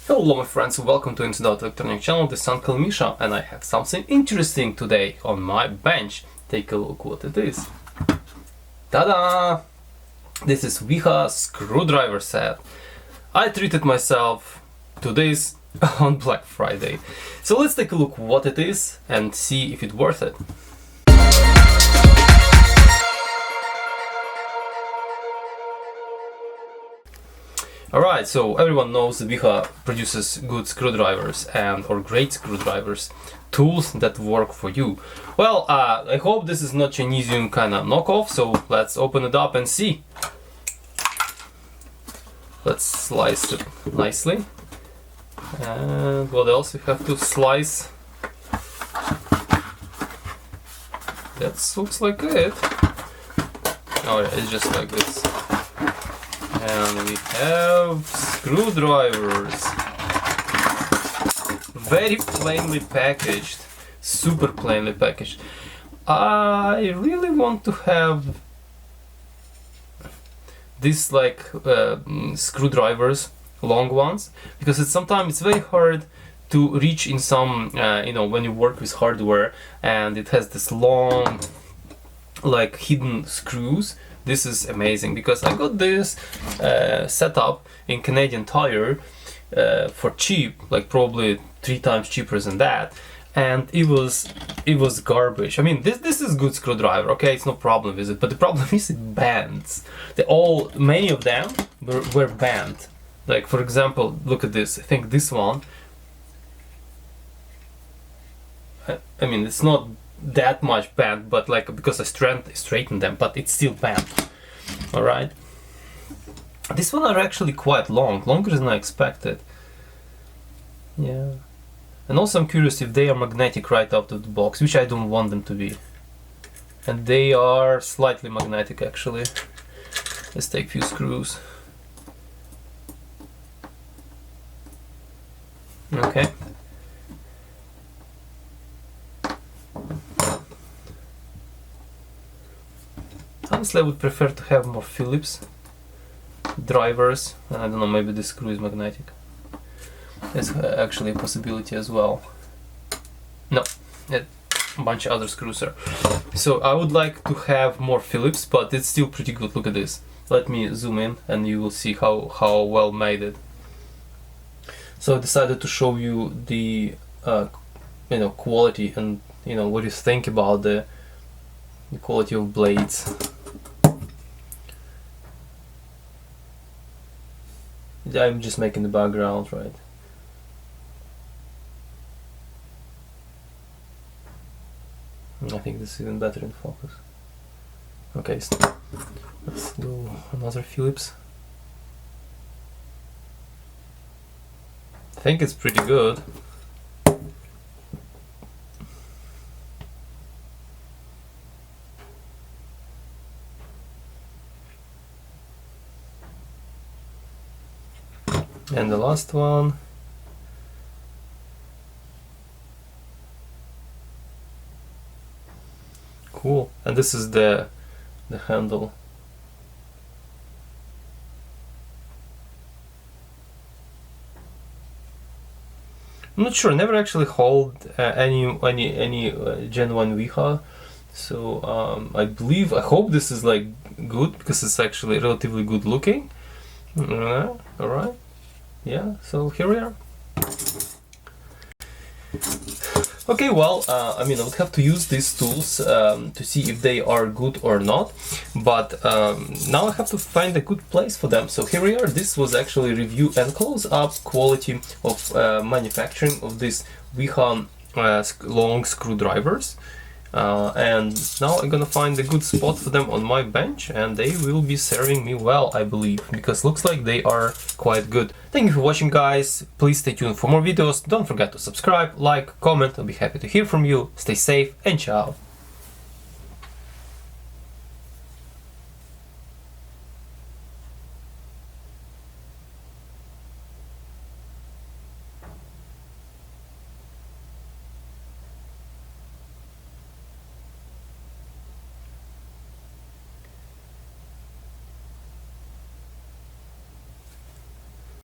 Hello my friends, welcome to Internet Electronic Channel. This is Uncle Misha and I have something interesting today on my bench. Take a look what it is. Ta-da! This is Wiha Screwdriver Set. I treated myself to this on Black Friday. So let's take a look what it is and see if it's worth it. Alright, so everyone knows that Wiha produces good screwdrivers or great screwdrivers, tools that work for you. Well, I hope this is not Chinesium kind of knockoff, so let's open it up and see. Let's slice it nicely. And what else we have to slice? That looks like it. Oh yeah, it's just like this. And we have screwdrivers, very plainly packaged, super plainly packaged. I really want to have these like screwdrivers, long ones, because sometimes it's very hard to reach in some, when you work with hardware and it has this long, like hidden screws. This is amazing because I got this set up in Canadian Tire for cheap, like probably 3 times cheaper than that, and it was garbage. I mean, this is good screwdriver, okay, it's no problem with it, but the problem is it bends. Many of them were bent. Like for example, look at this. I think this one. I mean, it's not that much bent, but like because I straightened them, but it's still bent. All right, this one are actually quite longer than I expected. Yeah, and also I'm curious if they are magnetic right out of the box, which I don't want them to be. And they are slightly magnetic actually. Let's take a few screws. Okay. Honestly, I would prefer to have more Phillips drivers. I don't know, maybe this screw is magnetic. That's actually a possibility as well. No, a bunch of other screws are. So I would like to have more Phillips, but it's still pretty good. Look at this. Let me zoom in and you will see how well made it. So I decided to show you the quality and what you think about the quality of blades. I'm just making the background, right? I think this is even better in focus. Okay, so let's do another Phillips. I think it's pretty good. And the last one. Cool. And this is the handle. I'm not sure. Never actually hold any Gen 1 Wiha, so I hope this is like good because it's actually relatively good looking. All right. Yeah, so here we are. Okay, well, I mean, I would have to use these tools to see if they are good or not, but now I have to find a good place for them. So here we are. This was actually review and close-up quality of manufacturing of these Wiha long screwdrivers. And now I'm gonna find a good spot for them on my bench and they will be serving me well, I believe, because looks like they are quite good. Thank you for watching, guys. Please stay tuned for more videos. Don't forget to subscribe, like, comment. I'll be happy to hear from you. Stay safe and ciao.